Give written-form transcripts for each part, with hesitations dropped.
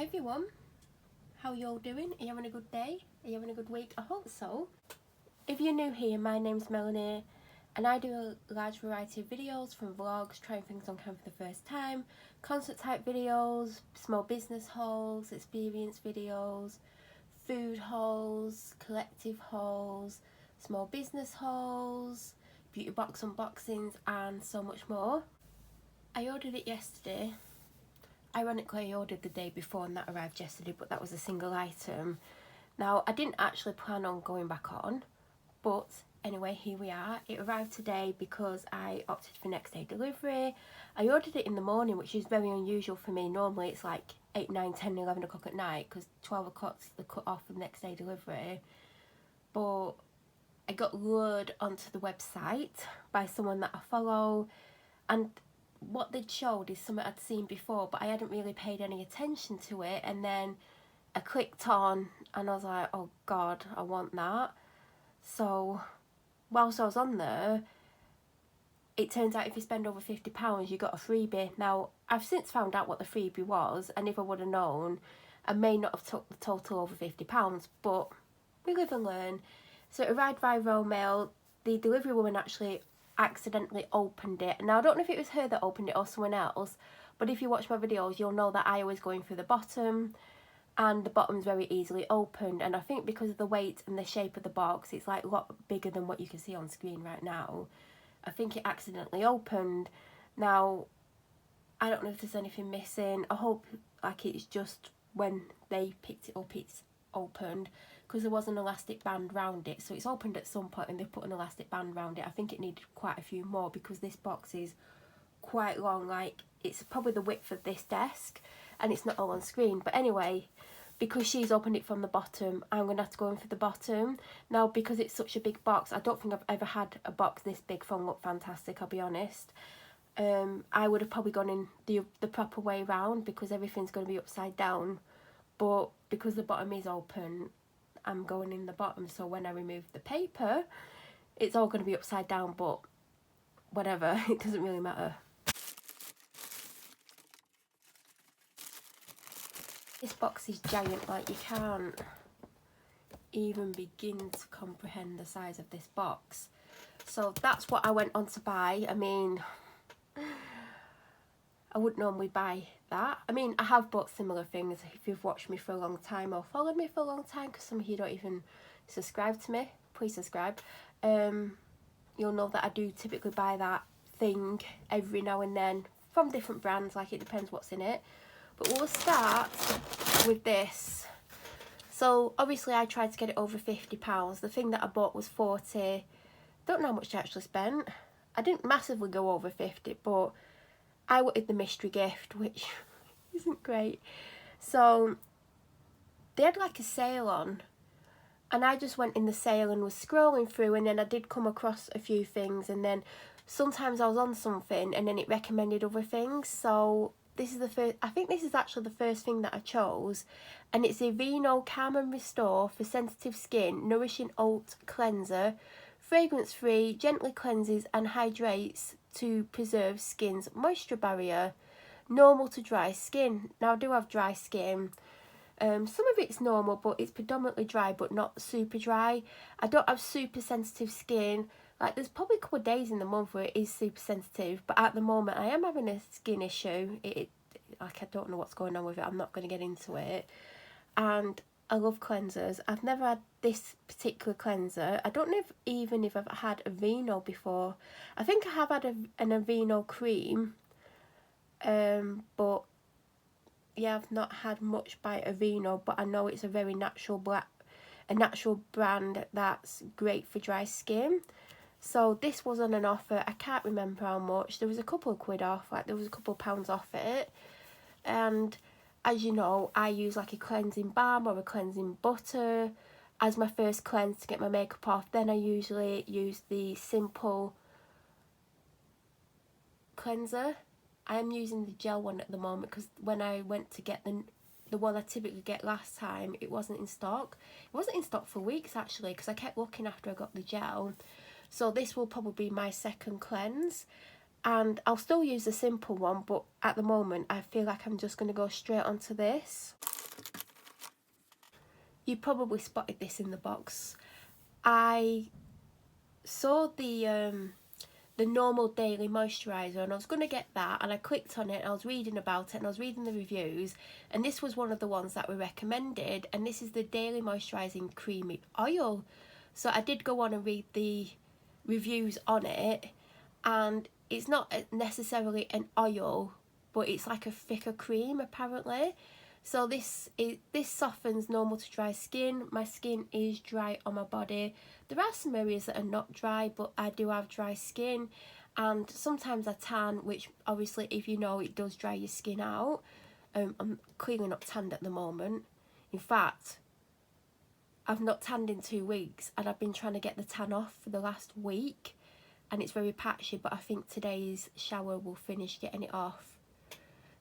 Hi everyone, how are you all doing? Are you having a good day? Are you having a good week? I hope so. If you're new here, my name's Melanie and I do a large variety of videos, from vlogs, trying things on camera for the first time, concert type videos, small business hauls, experience videos, food hauls, collective hauls, small business hauls, beauty box unboxings and so much more. I ordered it yesterday. Ironically, I ordered the day before and that arrived yesterday, but that was a single item. Now, I didn't actually plan on going back on, but anyway, here we are. It arrived today because I opted for next day delivery. I ordered it in the morning, which is very unusual for me. Normally it's like 8, 9, 10, 11 o'clock at night, because 12 o'clock's the cut off for next day delivery. But I got lured onto the website by someone that I follow, and what they'd showed is something I'd seen before, but I hadn't really paid any attention to it. And then I clicked on and I was like, oh god, I want that. So whilst I was on there, it turns out if you spend over £50 you got a freebie. Now I've since found out what the freebie was, and if I would have known, I may not have took the total over £50, but we live and learn. So it arrived via rail mail. The delivery woman actually accidentally opened it. Now I don't know if it was her that opened it or someone else, but if you watch my videos you'll know that I always go in through the bottom, and the bottom's very easily opened. And I think because of the weight and the shape of the box, it's like a lot bigger than what you can see on screen right now. I think it accidentally opened. Now I don't know if there's anything missing. I hope like it's just when they picked it up it's opened, because there was an elastic band round it, so it's opened at some point and they put an elastic band round it. I think it needed quite a few more because this box is quite long, like it's probably the width of this desk, and it's not all on screen. But anyway, because she's opened it from the bottom, I'm going to have to go in for the bottom. Now because it's such a big box, I don't think I've ever had a box this big from Look Fantastic, I'll be honest. I would have probably gone in the proper way round, because everything's going to be upside down, but because the bottom is open, I'm going in the bottom, so when I remove the paper it's all going to be upside down, but whatever, it doesn't really matter. This box is giant, like you can't even begin to comprehend the size of this box. So that's what I went on to buy. I mean, I wouldn't normally buy that. I mean, I have bought similar things. If you've watched me for a long time or followed me for a long time, because some of you don't even subscribe to me, please subscribe. You'll know that I do typically buy that thing every now and then from different brands, like it depends what's in it. But we'll start with this. So obviously I tried to get it over £50. The thing that I bought was 40. Don't know how much I actually spent. I didn't massively go over 50, but I wanted the mystery gift, which isn't great. So they had like a sale on, and I just went in the sale and was scrolling through, and then I did come across a few things, and then sometimes I was on something and then it recommended other things. So this is the first, I think this is actually the first thing that I chose, and it's a Aveeno Calm and Restore for sensitive skin nourishing oat cleanser, fragrance free, gently cleanses and hydrates to preserve skin's moisture barrier, normal to dry skin. Now I do have dry skin. Some of it's normal, but it's predominantly dry, but not super dry. I don't have super sensitive skin. Like there's probably a couple of days in the month where it is super sensitive, but at the moment I am having a skin issue. Like I don't know what's going on with it. I'm not going to get into it. And I love cleansers. I've never had this particular cleanser. I don't know if I've had Aveeno before. I think I have had an Aveeno cream, but yeah, I've not had much by Aveeno, but I know it's a very natural brand that's great for dry skin. So this was on an offer. I can't remember how much. There was a couple of quid off, like there was a couple of pounds off it. And as you know, I use like a cleansing balm or a cleansing butter as my first cleanse to get my makeup off. Then I usually use the Simple cleanser. I am using the gel one at the moment because when I went to get the one I typically get last time, it wasn't in stock. It wasn't in stock for weeks actually, because I kept looking after I got the gel. So this will probably be my second cleanse, and I'll still use the Simple one, but at the moment I feel like I'm just going to go straight onto this. you probably spotted this in the box. I saw the normal daily moisturiser, and I was going to get that, and I clicked on it and I was reading about it and I was reading the reviews, and this was one of the ones that were recommended, and this is the daily moisturising creamy oil. So I did go on and read the reviews on it, and it's not necessarily an oil, but it's like a thicker cream apparently. So this softens normal to dry skin. My skin is dry on my body. There are some areas that are not dry, but I do have dry skin, and sometimes I tan, which obviously, if you know, it does dry your skin out. I'm clearly not tanned at the moment. In fact, I've not tanned in 2 weeks, and I've been trying to get the tan off for the last week, and it's very patchy, but I think today's shower will finish getting it off.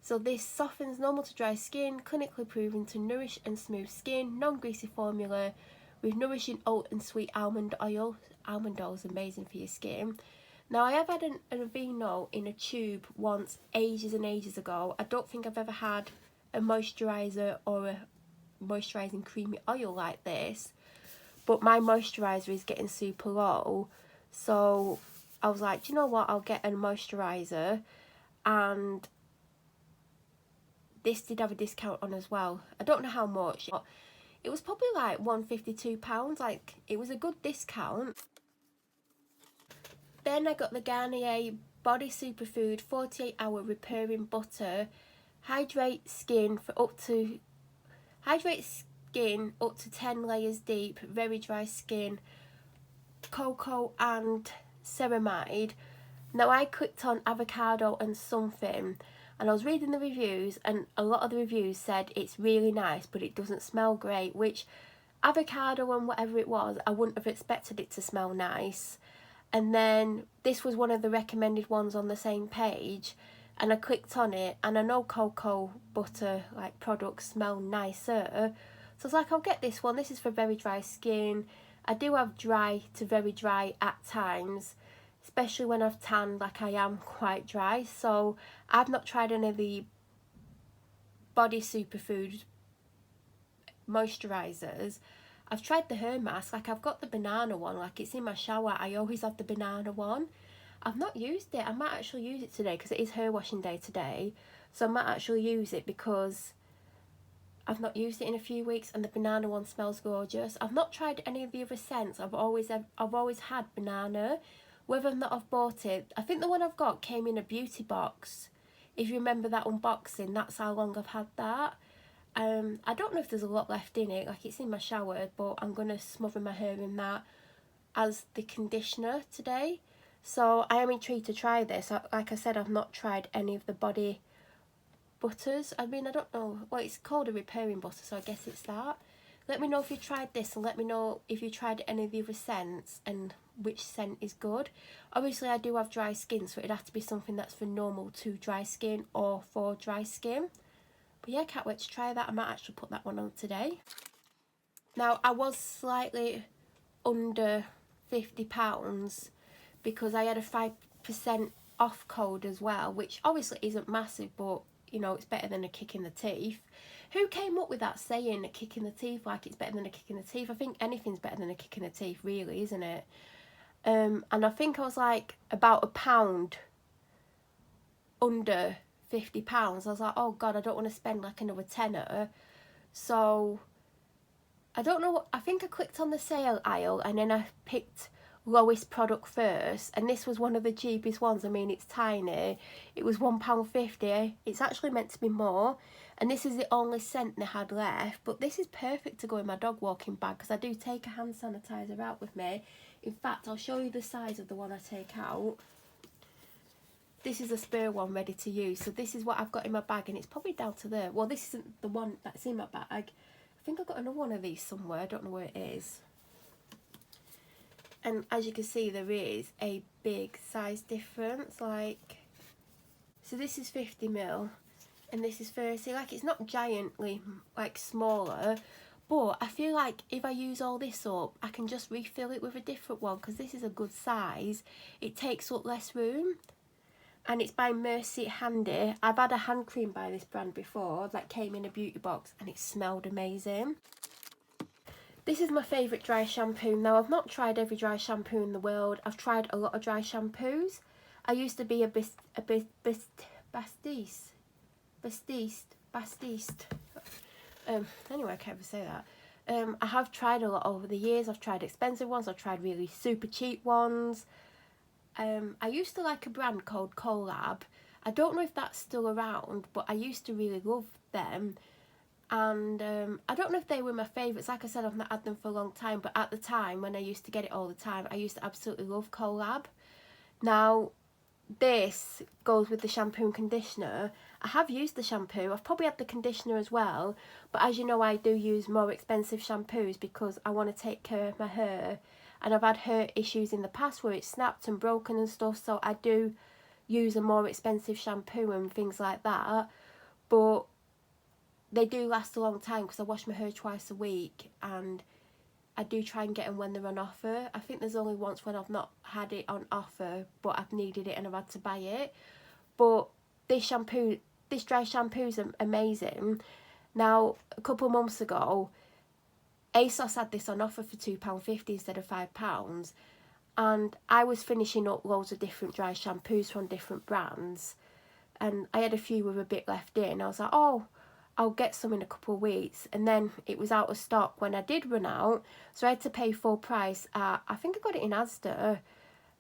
So this softens normal to dry skin, clinically proven to nourish and smooth skin, non-greasy formula with nourishing oat and sweet almond oil. Almond oil is amazing for your skin. Now, I have had an Aveeno in a tube once, ages and ages ago. I don't think I've ever had a moisturiser or a moisturising creamy oil like this, but my moisturiser is getting super low, so I was like, do you know what, I'll get a moisturiser, and this did have a discount on as well. I don't know how much. It was probably like £152. Like, it was a good discount. Then I got the Garnier Body Superfood 48-hour repairing butter. Hydrate skin up to 10 layers deep. Very dry skin. Cocoa and ceramide. Now, I clicked on avocado and something, and I was reading the reviews, and a lot of the reviews said it's really nice, but it doesn't smell great, which avocado and whatever it was, I wouldn't have expected it to smell nice. And then this was one of the recommended ones on the same page, and I clicked on it, and I know cocoa butter like products smell nicer, so I was like, I'll get this one. This is for very dry skin. I do have dry to very dry at times, especially when I've tanned, like I am quite dry. So I've not tried any of the Body Superfood moisturisers. I've tried the hair mask, like I've got the banana one, like it's in my shower. I always have the banana one. I've not used it. I might actually use it today because it is hair washing day today. So I might actually use it because I've not used it in a few weeks, and the banana one smells gorgeous. I've not tried any of the other scents. I've always had banana. Whether or not I've bought it, I think the one I've got came in a beauty box. If you remember that unboxing, that's how long I've had that. I don't know if there's a lot left in it, like it's in my shower, but I'm going to smother my hair in that as the conditioner today. So I am intrigued to try this. Like I said, I've not tried any of the body butters. I mean, I don't know, well, it's called a repairing butter, so I guess it's that. Let me know if you tried this, and let me know if you tried any of the other scents and which scent is good. Obviously, I do have dry skin, so it'd have to be something that's for normal to dry skin or for dry skin. But yeah, can't wait to try that. I might actually put that one on today. Now, I was slightly under £50 because I had a 5% off code as well, which obviously isn't massive, but you know, it's better than a kick in the teeth. Who came up with that saying, a kick in the teeth, like it's better than a kick in the teeth? I think anything's better than a kick in the teeth, really, isn't it? And I think I was like about £1 under £50. I was like, oh God, I don't want to spend like another tenner. So I don't know, I think I clicked on the sale aisle, and then I picked lowest product first, and this was one of the cheapest ones. I mean, it's tiny. It was £1.50. It's actually meant to be more, and this is the only scent they had left, but this is perfect to go in my dog walking bag because I do take a hand sanitizer out with me. In fact, I'll show you the size of the one I take out. This is a spare one ready to use, so this is what I've got in my bag, and it's probably down to there. Well, this isn't the one that's in my bag. I think I've got another one of these somewhere. I don't know where it is. And as you can see, there is a big size difference. Like, so this is 50ml and this is 30. Like, it's not giantly like smaller, but I feel like if I use all this up, I can just refill it with a different one because this is a good size. It takes up less room, and it's by Mercy Handy. I've had a hand cream by this brand before that came in a beauty box, and it smelled amazing. This is my favourite dry shampoo. Now, I've not tried every dry shampoo in the world. I've tried a lot of dry shampoos. I used to be a Bastiste. Anyway, I can't even say that. I have tried a lot over the years. I've tried expensive ones. I've tried really super cheap ones. I used to like a brand called Collab. I don't know if that's still around, but I used to really love them. And I don't know if they were my favourites. Like I said, I've not had them for a long time, but at the time when I used to get it all the time, I used to absolutely love Collab. Now, this goes with the shampoo and conditioner. I have used the shampoo. I've probably had the conditioner as well, but as you know, I do use more expensive shampoos because I want to take care of my hair, and I've had hair issues in the past where it's snapped and broken and stuff, so I do use a more expensive shampoo and things like that. But they do last a long time because I wash my hair twice a week, and I do try and get them when they're on offer. I think there's only once when I've not had it on offer, but I've needed it and I've had to buy it. But this dry shampoo is amazing. Now, a couple of months ago, ASOS had this on offer for £2.50 instead of £5. And I was finishing up loads of different dry shampoos from different brands. And I had a few with a bit left in. I was like, oh, I'll get some in a couple of weeks. And then it was out of stock when I did run out, so I had to pay full price. I think I got it in Asda.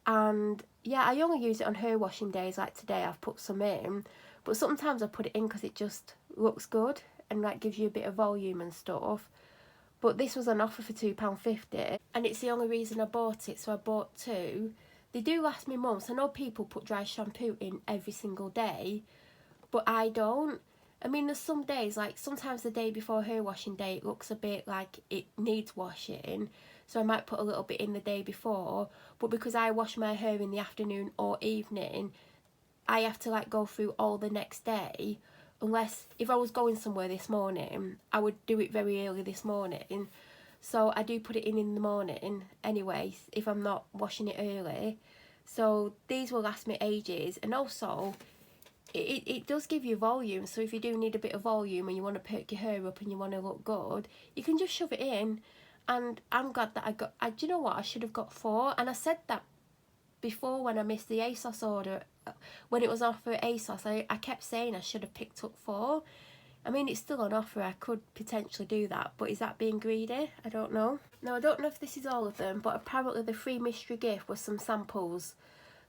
And yeah, I only use it on hair washing days, like today I've put some in, but sometimes I put it in because it just looks good and like gives you a bit of volume and stuff. But this was on offer for £2.50, and it's the only reason I bought it, so I bought two. They do last me months. I know people put dry shampoo in every single day, but I don't. I mean, there's some days, like sometimes the day before hair washing day, it looks a bit like it needs washing, so I might put a little bit in the day before. But because I wash my hair in the afternoon or evening, I have to like go through all the next day. Unless if I was going somewhere this morning, I would do it very early this morning. So I do put it in the morning anyway, if I'm not washing it early. So these will last me ages, and also it does give you volume. So if you do need a bit of volume and you want to perk your hair up and you want to look good, you can just shove it in. And I'm glad that do you know what, I should have got 4, and I said that before when I missed the ASOS order. When it was offer at ASOS, I kept saying I should have picked up 4. I mean, it's still on offer, I could potentially do that, but is that being greedy? I don't know. Now, I don't know if this is all of them, but apparently the free mystery gift was some samples.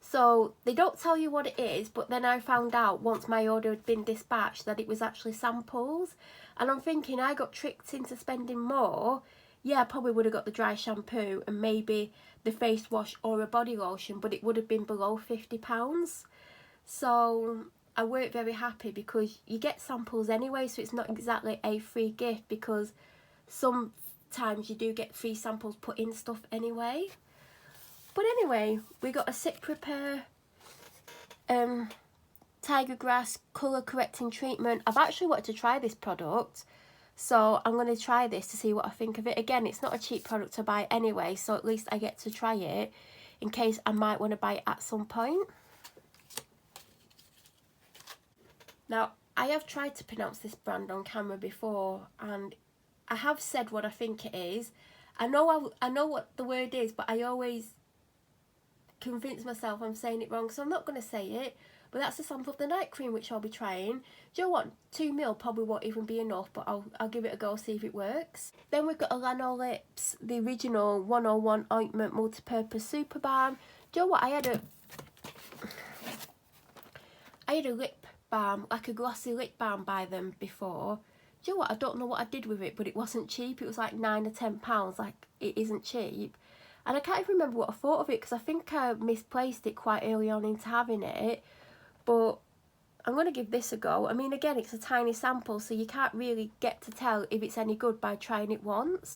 So they don't tell you what it is, but then I found out once my order had been dispatched that it was actually samples. And I'm thinking, I got tricked into spending more. Yeah, I probably would have got the dry shampoo and maybe the face wash or a body lotion, but it would have been below £50. So I weren't very happy because you get samples anyway, so it's not exactly a free gift, because sometimes you do get free samples put in stuff anyway. But anyway, we got a Sit Prepare Tiger Grass colour correcting treatment. I've actually wanted to try this product, so I'm going to try this to see what I think of it. Again, it's not a cheap product to buy anyway, so at least I get to try it in case I might want to buy it at some point. Now, I have tried to pronounce this brand on camera before, and I have said what I think it is. I know what the word is, but I always convince myself I'm saying it wrong, so I'm not going to say it. But that's a sample of the night cream which I'll be trying. Do you know what? 2ml probably won't even be enough, but I'll give it a go, see if it works. Then we've got Lano Lips, the original 101 ointment multi-purpose super balm. Do you know what? I had a lip balm, like a glossy lip balm by them before. Do you know what? I don't know what I did with it, but it wasn't cheap. It was like £9 or £10. Like, it isn't cheap. And I can't even remember what I thought of it, because I think I misplaced it quite early on into having it. But I'm going to give this a go. I mean, again, it's a tiny sample, so you can't really get to tell if it's any good by trying it once.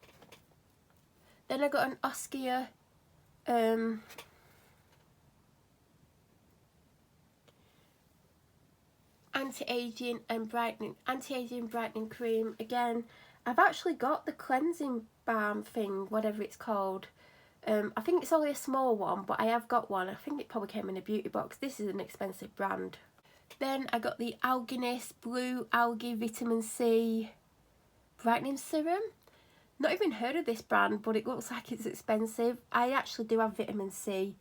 Then I got an Oskia anti-aging brightening cream. Again, I've actually got the cleansing balm thing, whatever it's called. I think it's only a small one, but I have got one. I think it probably came in a beauty box. This is an expensive brand. Then I got the Alginist Blue Algae Vitamin C Brightening Serum. Not even heard of this brand, but it looks like it's expensive. I actually do have vitamin C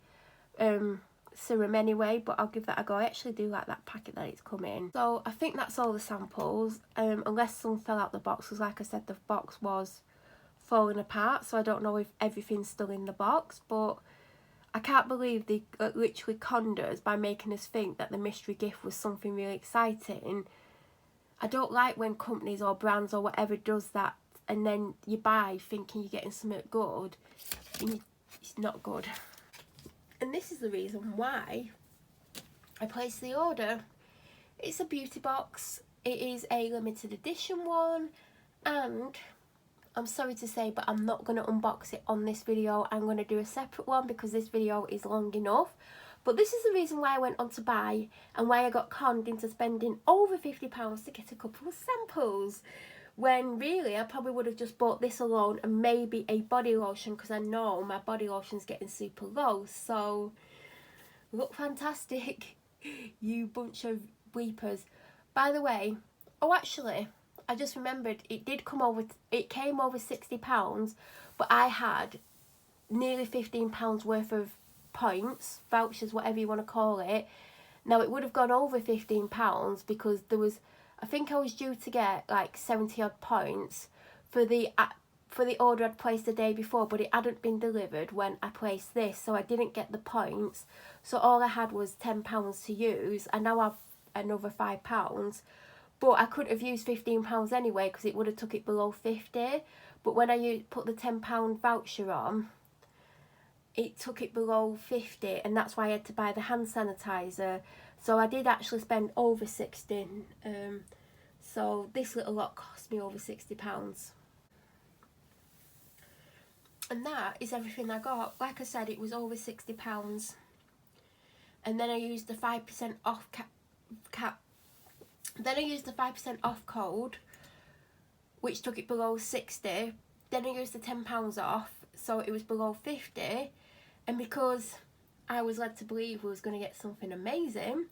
serum anyway, but I'll give that a go. I actually do like that packet that it's come in. So I think that's all the samples, unless some fell out the box, because like I said, the box was falling apart, so I don't know if everything's still in the box. But I can't believe they literally conned us by making us think that the mystery gift was something really exciting. I don't like when companies or brands or whatever does that, and then you buy thinking you're getting something good, and it's not good. And this is the reason why I placed the order. It's a beauty box. It is a limited edition one, and I'm sorry to say, but I'm not going to unbox it on this video. I'm going to do a separate one because this video is long enough. But this is the reason why I went on to buy, and why I got conned into spending over £50 to get a couple of samples, when really I probably would have just bought this alone and maybe a body lotion, because I know my body lotion's getting super low. So look fantastic, you bunch of weepers. By the way, oh actually, I just remembered, it came over £60, but I had nearly £15 worth of points, vouchers, whatever you want to call it. Now it would have gone over £15 because there was, I think I was due to get like 70 odd points for the order I'd placed the day before, but it hadn't been delivered when I placed this, so I didn't get the points. So all I had was £10 to use, and now I've another £5. But I couldn't have used £15 anyway because it would have took it below 50. But when I put the £10 voucher on, it took it below 50, and that's why I had to buy the hand sanitizer. So I did actually spend over 60. So this little lot cost me over £60. And that is everything I got. Like I said, it was over £60. And then I used the 5% off Then I used the 5% off code, which took it below 60. Then I used the £10 off, so it was below 50. And because I was led to believe we was going to get something amazing,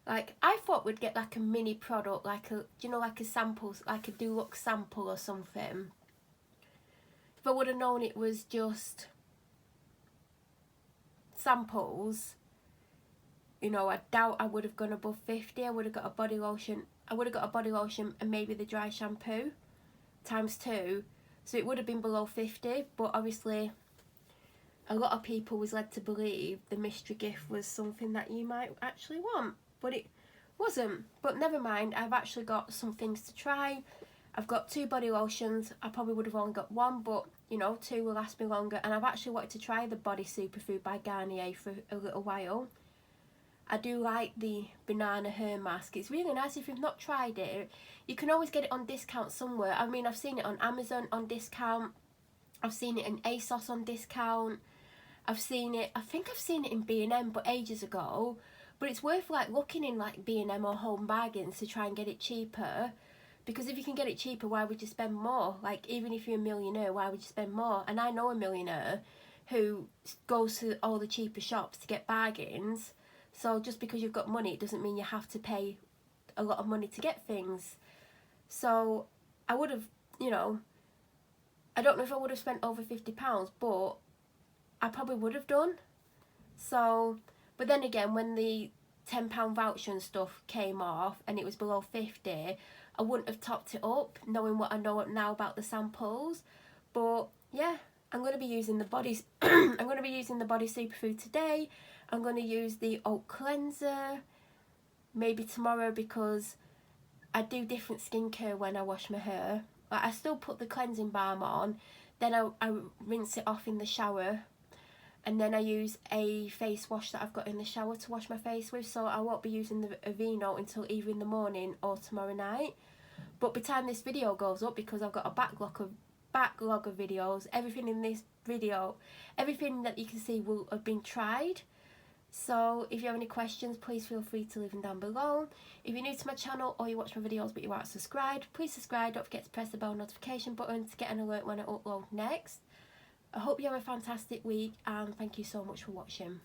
like I thought we'd get like a mini product, like a, you know, like a sample, like a deluxe sample or something. If I would have known it was just samples, you know, I doubt I would have gone above 50. I would have got a body lotion. I would have got a body lotion and maybe the dry shampoo ×2. So it would have been below 50. But obviously, a lot of people was led to believe the mystery gift was something that you might actually want. But it wasn't. But never mind. I've actually got some things to try. I've got 2 body lotions. I probably would have only got 1, but you know, 2 will last me longer. And I've actually wanted to try the Body Superfood by Garnier for a little while. I do like the banana hair mask. It's really nice. If you've not tried it, you can always get it on discount somewhere. I mean, I've seen it on Amazon on discount. I've seen it in ASOS on discount. I've seen it, I think I've seen it in B&M, but ages ago. But it's worth like looking in like B&M or Home Bargains to try and get it cheaper. Because if you can get it cheaper, why would you spend more? Like, even if you're a millionaire, why would you spend more? And I know a millionaire who goes to all the cheaper shops to get bargains. So just because you've got money, it doesn't mean you have to pay a lot of money to get things. So I would have, you know, I don't know if I would have spent over £50, but I probably would have done. So, but then again, when the £10 voucher and stuff came off and it was below 50, I wouldn't have topped it up, knowing what I know now about the samples. But yeah, I'm going to be using the body I'm going to be using the Body Superfood today. I'm going to use the oat cleanser maybe tomorrow, because I do different skincare when I wash my hair. Like, I still put the cleansing balm on, then I rinse it off in the shower, and then I use a face wash that I've got in the shower to wash my face with. So I won't be using the Aveeno until either in the morning or tomorrow night. But by the time this video goes up, because I've got a backlog of videos, everything in this video, everything that you can see will have been tried. So if you have any questions, please feel free to leave them down below. If you're new to my channel or you watch my videos but you aren't subscribed, please subscribe. Don't forget to press the bell notification button to get an alert when I upload next. I hope you have a fantastic week, and thank you so much for watching.